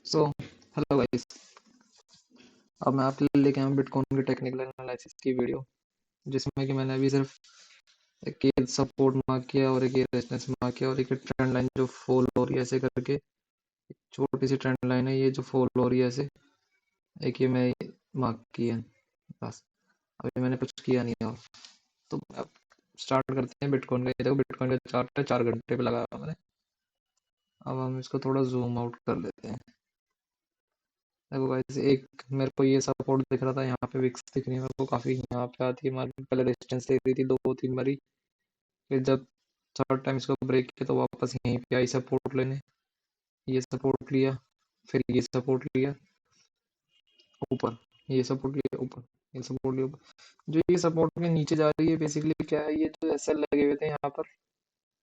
So hello guys. अब मैं आपके लिए लेके आया हूँ बिटकॉइन की टेक्निकल एनालिसिस की वीडियो, जिसमें कि मैंने अभी सिर्फ एक ये सपोर्ट मार्क किया और एक ये रेजिस्टेंस मार्क किया और एक ट्रेंड लाइन जो फॉल हो रही है ऐसे करके। एक छोटी सी ट्रेंड लाइन है ये जो फॉल हो रही है ऐसे, एक ये मैं मार्क किया है बस। अभी मैंने कुछ किया नहीं और। तो अब स्टार्ट करते हैं बिटकॉइन का। ये देखो बिटकॉइन का चार्ट है, 4 घंटे पे लगा हुआ मैंने। अब हम इसको थोड़ा जूम आउट कर लेते हैं। देखो गाइस, एक मेरे को ये सपोर्ट दिख रहा था, यहाँ पे विक्स दिख रही है मेरे को काफी। यहाँ पे आती है मार्केट, पहले रेजिस्टेंस ले रही थी 2-3 बारी, फिर जब थर्ड टाइम इसको ब्रेक किया तो वापस यहीं पे आई सपोर्ट लेने। ये सपोर्ट लिया, फिर ये सपोर्ट लिया ऊपर, ये सपोर्ट लिया ऊपर, ये सपोर्ट लिया ऊपर। जो ये सपोर्ट के नीचे जा रही है बेसिकली क्या है, ये जो एसएल लगे हुए थे यहाँ पर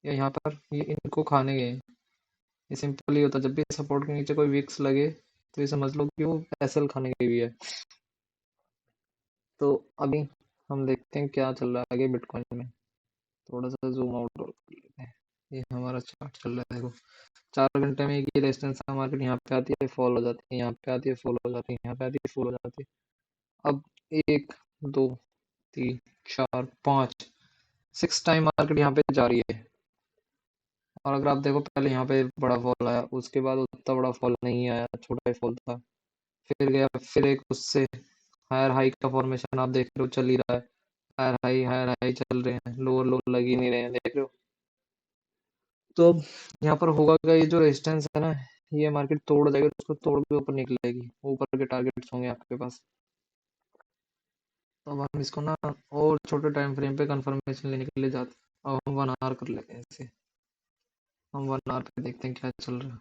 या यहाँ पर, ये इनको खाने गए हैं। ये सिंपल ही होता है, जब भी सपोर्ट के नीचे कोई विक्स लगे तो ये समझ लो कि वो एसएल खाने गई हुई है। तो अभी हम देखते हैं क्या चल रहा है आगे बिटकॉइन में। थोड़ा सा जूम आउट और कर लेते हैं। ये हमारा चार्ट चल रहा है, देखो 4 घंटे में एक ही रेजिस्टेंस है मार्केट, यहाँ पे आती है फॉल हो जाती है, यहाँ पे आती है फॉल हो जाती है, यहाँ पे आती है फॉल हो जाती है। अब 1, 2, 3, 4, 5, 6 टाइम मार्केट यहाँ पे जा रही है। और अगर आप देखो, पहले यहाँ पे बड़ा फॉल आया, उसके बाद उतना बड़ा फॉल नहीं आया, छोटा ही फॉल था। फिर गया, फिर एक उससे हायर हाई का फॉर्मेशन आप देख रहे हो चल ही रहा है। हायर हाई चल रहे हैं, लोअर लो लग ही नहीं रहे हैं, देख रहे हो। तो अब यहाँ पर होगा क्या, ये जो रेजिस्टेंस है ना, ये मार्केट तोड़ जाएगी, उसको तोड़ के ऊपर निकलेगी, ऊपर के टारगेट्स होंगे आपके पास। तो अब हम इसको ना और छोटे टाइम फ्रेम पे कंफर्मेशन लेने के लिए जाते हैं। अब हम 1 आवर कर लेते हैं इसे। हम 1 आवर पे देखते हैं क्या चल रहा है।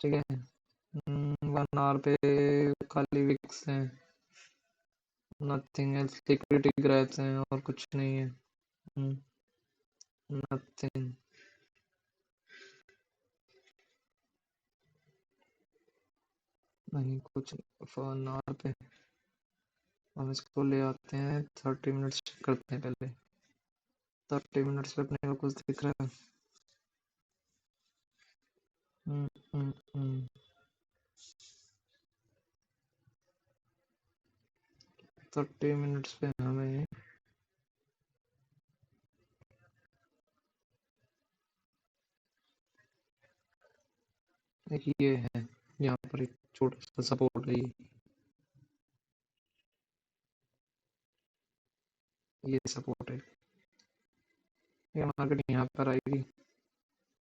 ठीक है। 1 आवर पे खाली विक्स है, नथिंग एल्स, लिक्विडिटी ग्रैब्स हैं और कुछ नहीं है। नथिंग। नहीं कुछ नहीं 1 आवर पे। हम इसको ले आते हैं 30 मिनट्स, चेक करते हैं पहले। 30 मिनट्स पे अपने को कुछ दिख रहा है। हम्म, हम्म, हम्म। 30 मिनट्स पे हमें एक ये है, यहाँ पर एक छोटा सा सपोर्ट है, ये सपोर्ट है। ये मार्केट यहाँ पर आएगी,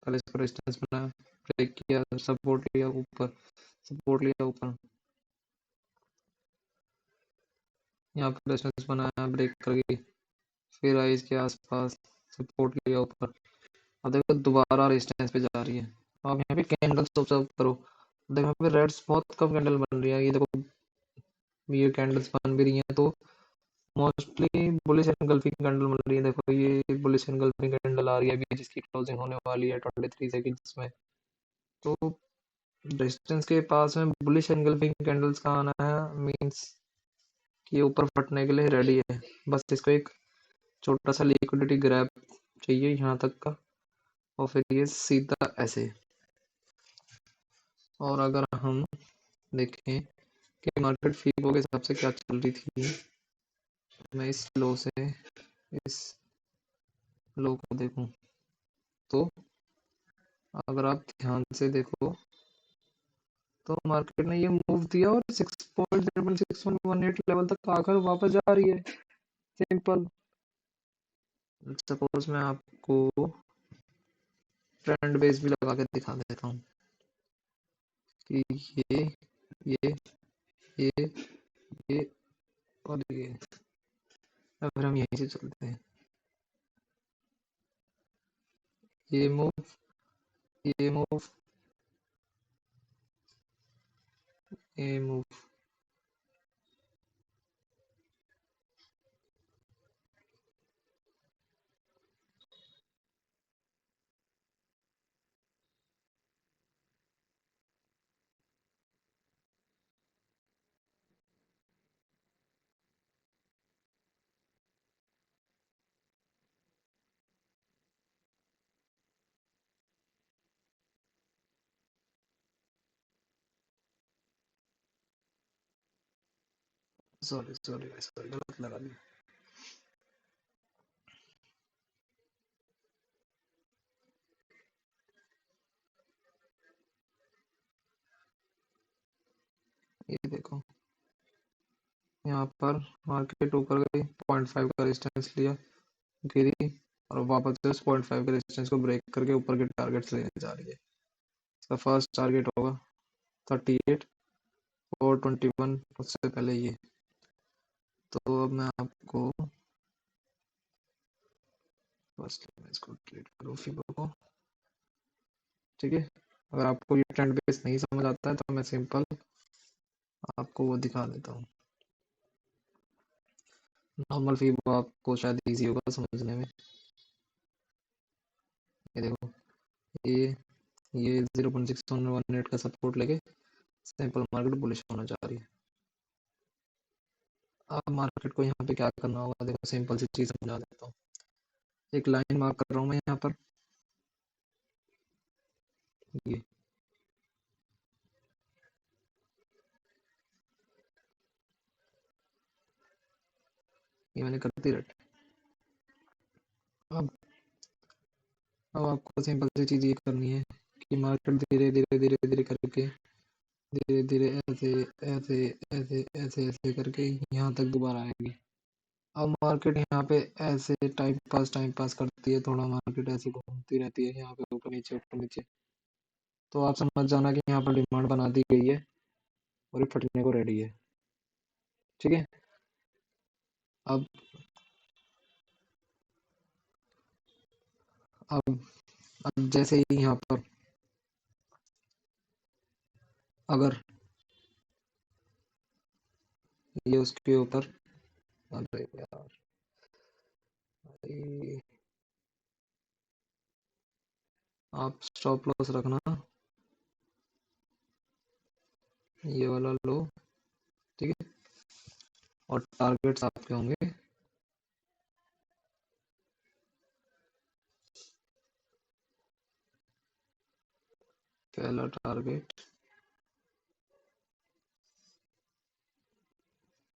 पहले इसको रेजिस्टेंस बनाया, ब्रेक किया, सपोर्ट लिया ऊपर, सपोर्ट लिया ऊपर, यहाँ पर रेजिस्टेंस बनाया, ब्रेक कर गई, फिर आई इसके आसपास, सपोर्ट लिया ऊपर। अब देखो दोबारा रेजिस्टेंस पे जा रही है। अब यहाँ पे कैंडल्स ऑब्जर्व करो, देखो यहाँ पे रेड्स बहुत कम कैंडल बन रही है, ये देखो ये कैंडल्स बन भी रही हैं तो मोस्टली बुलिश एंगल्फिंग कैंडल बन रही है। देखो ये बुलिश एंगल्फिंग कैंडल आ रही है अभी, जिसकी क्लोजिंग होने वाली है 23 सेकंड्स में। तो रेजिस्टेंस के पास में बुलिश एंगल्फिंग कैंडल्स का आना है मींस कि ये ऊपर फटने के लिए रेडी है। बस इसको एक छोटा सा लिक्विडिटी ग्रैब चाहिए यहाँ तक का, और फिर ये सीधा ऐसे। और अगर हम देखें कि मार्केट फीबो के हिसाब से क्या चल रही थी, मैं इस लो से इस लो को देखूं तो अगर आप ध्यान से देखो तो मार्केट ने ये मूव दिया और 6.6118 लेवल तक आकर वापस जा रही है। सिंपल। सपोज मैं आपको ट्रेंड बेस भी लगा के दिखा देता हूँ कि ये ये ये और ये, अगर हम यहीं से चलते हैं, ये मूव, ये मूव, ये मूव, सॉरी सॉरी सॉरी, गलत लगा दिया। ये देखो, यहाँ पर मार्केट ऊपर गई, 0.5 का रेजिस्टेंस लिया, गिरी, और वापस से उस 0.5 के रेजिस्टेंस को ब्रेक करके ऊपर के टारगेट लेने जा रही है। इसका फर्स्ट टारगेट होगा 38 और 21, उससे पहले ये। तो अब मैं आपको फर्स्ट मैं इसको ट्रेड करूँ फीबो को, ठीक है। अगर आपको ये ट्रेंड बेस नहीं समझ आता है तो मैं सिंपल आपको वो दिखा देता हूँ। नॉर्मल फीबो आपको शायद इजी होगा समझने में। ये देखो, ये ये 0.618 का सपोर्ट लेके सिंपल मार्केट बुलिश होना चाह रही है। अब मार्केट को यहाँ पे क्या करना होगा, देखो सिंपल सी चीज समझा देता हूँ। एक लाइन मार्क कर रहा हूँ मैं यहाँ पर, ये ये मैंने कर दी रेड। अब अब आपको सिंपल सी चीज ये करनी है कि मार्केट धीरे धीरे धीरे धीरे करके, धीरे धीरे ऐसे ऐसे ऐसे ऐसे ऐसे करके यहाँ तक दोबारा आएगी। अब मार्केट यहाँ पे ऐसे टाइम पास करती है, थोड़ा मार्केट ऐसे घूमती रहती है यहाँ पे, ऊपर नीचे। तो आप समझ जाना कि यहाँ पर डिमांड बना दी गई है और ये फटने को रेडी है, ठीक है। अब अब अब जैसे ही यहाँ पर अगर ये उसके ऊपर, अरे यार, ये आप स्टॉप लॉस रखना, ये वाला लो, ठीक है। और टारगेट्स आपके होंगे, पहला टारगेट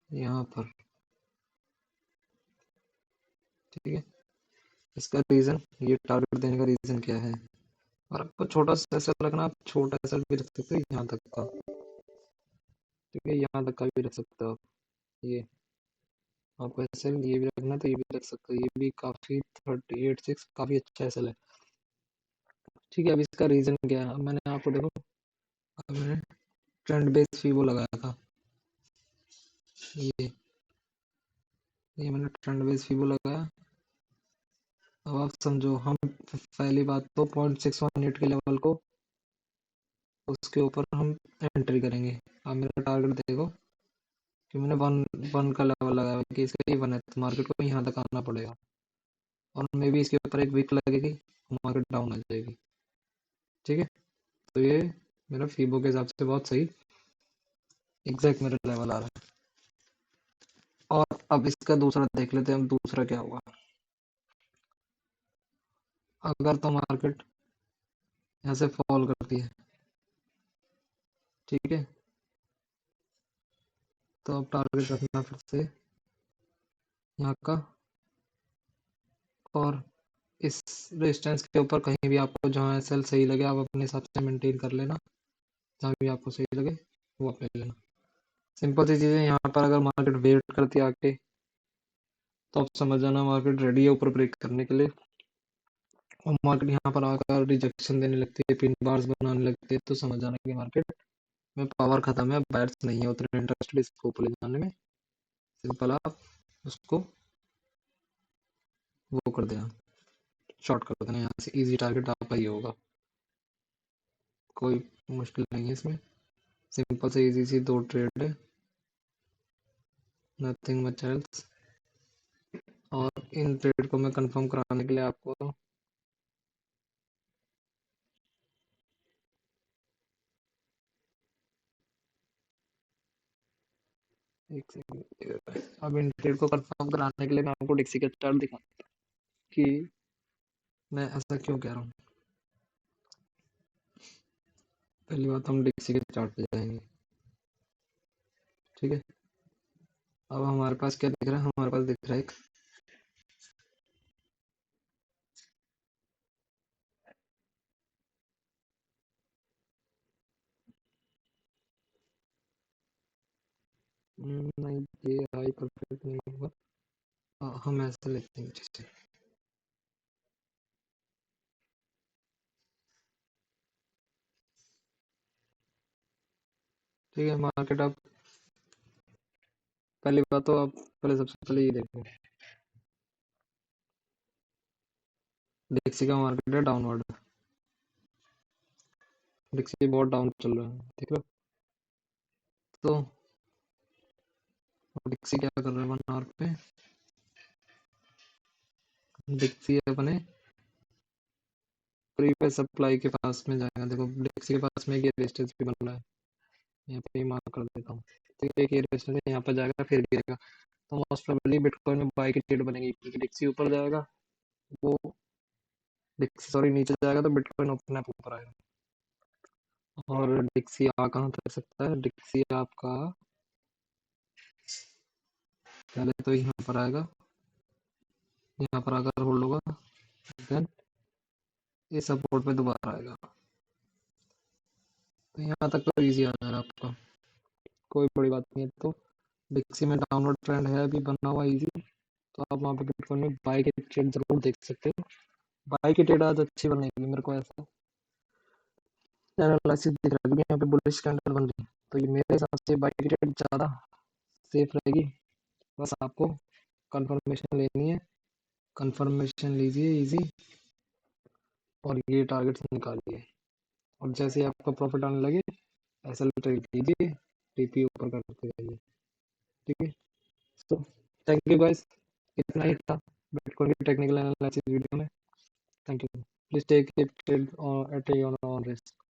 यहाँ पर, ठीक है। इसका रीजन, ये टारगेट देने का रीजन क्या है, और आपको छोटा सा ऐसा लगना, आप छोटा ऐसा भी रख सकते हो यहाँ तक का, ठीक है, यहाँ तक का भी रख सकते हो आप। ये आपको ऐसे ये भी रखना तो ये भी रख सकते हो, ये भी काफी 38.6 काफी अच्छा ऐसा है, ठीक है। अब इसका रीजन क्या है, अब मैंने आपको देखो, अब मैंने ट्रेंड बेस फीबो लगाया था, ये ये मैंने ट्रेंड बेस फीबो लगाया। अब आप समझो, हम पहली बात तो 0.618 के लेवल को, उसके ऊपर हम एंट्री करेंगे। अब मेरा टारगेट देखो कि मैंने वन वन का लेवल लगाया कि इसका ये वन है, तो मार्केट को यहाँ तक आना पड़ेगा, और मे भी इसके ऊपर एक वीक लगेगी, मार्केट डाउन आ जाएगी, ठीक है। तो ये मेरा फीबो के हिसाब से बहुत सही एग्जैक्ट मेरा लेवल आ रहा है। और अब इसका दूसरा देख लेते हैं, हम दूसरा क्या हुआ। अगर तो मार्केट यहाँ से फॉल करती है, ठीक है, तो अब टारगेट रखना फिर से यहाँ का, और इस रेजिस्टेंस के ऊपर कहीं भी आपको जहाँ एसएल सही लगे आप अपने हिसाब से मेंटेन कर लेना, जहाँ भी आपको सही लगे वो आप ले लेना। सिंपल सी चीज़ है, यहाँ पर अगर मार्केट वेट करती है आके, तो आप समझ जाना मार्केट रेडी है ऊपर ब्रेक करने के लिए। और मार्केट यहाँ पर आकर रिजेक्शन देने लगती है, पिन बार्स बनाने लगती है, तो समझ जाना कि मार्केट में पावर खत्म है, बायर्स नहीं है उतने इंटरेस्टेड इसको ऊपर ले जाने में। सिंपल आप उसको वो कर देना, शॉर्ट कर देना, यहाँ से इजी टारगेट आपका ही होगा, कोई मुश्किल नहीं है इसमें। सिंपल से इजी सी दो ट्रेड है, नथिंग मच एल्स। और इन ट्रेड को मैं कंफर्म कराने के लिए आपको एक सेकंड, अब इन ट्रेड को कंफर्म कराने के लिए मैं आपको डिक्सी का चार्ट दिखा कि मैं ऐसा क्यों कह रहा हूँ। पहली बात हम डिक्सी के चार्ट पे जाएंगे, ठीक है। अब हमारे पास क्या दिख रहा है? हमारे पास दिख रहा है एक नहीं, ये हाई परफेक्ट नहीं होगा। हम ऐसे लेते हैं नीचे से। ठीक है, मार्केट आप पहली बात तो आप पहले सबसे पहले ये देखो, डिक्सी का मार्केट है डाउनवर्ड। डिक्सी बहुत डाउन चल रहा है, देख लो। तो डिक्सी क्या कर रहा है 1 आवर पे? डिक्सी अपने प्रीवियस सप्लाई के पास में जाएगा। देखो डिक्सी के पास में एक रेजिस्टेंस भी बन रहा है, यहाँ पे मार्क कर देता हूँ। तो एक ये रेजिस्टेंस यहाँ पर जाएगा फिर गिरेगा, तो मोस्ट प्रोबेबली बिटकॉइन में बाई की ट्रेड बनेगी, क्योंकि डिक्सी ऊपर जाएगा, वो डिक्सी सॉरी नीचे जाएगा तो बिटकॉइन अपने आप ऊपर आएगा। और डिक्सी आ कहाँ तक सकता है? डिक्सी आपका पहले तो यहाँ पर आएगा, यहाँ पर अगर होल्ड होगा देन ये सपोर्ट पे दोबारा आएगा। तो यहाँ तक तो इजी आ जा रहा है आपका, कोई बड़ी बात नहीं है। तो डिक्सी में डाउनवर्ड ट्रेंड है अभी बना हुआ इजी, तो आप वहाँ पे बिटकॉइन में बाई की ट्रेड जरूर देख सकते हो। बाई की ट्रेड आज अच्छी बनेगी, मेरे को ऐसा एनालिसिस दिख रहा है, क्योंकि यहाँ पे बुलिश कैंडल बन रही है, तो ये मेरे हिसाब से बाई की ट्रेड ज़्यादा सेफ रहेगी। बस आपको कंफर्मेशन लेनी है, कंफर्मेशन लीजिए इजी, और ये टारगेट्स निकालिए, और जैसे ही आपका प्रॉफिट आने लगे ऐसा ट्रेड कीजिए, टीपी ऊपर करते जाइए। ठीक है, तो थैंक यू गाइस, इतना ही था बिटकॉइन की टेक्निकल एनालिसिस वीडियो में। Thank you, please take it trade और टेक ऑन रिस्क।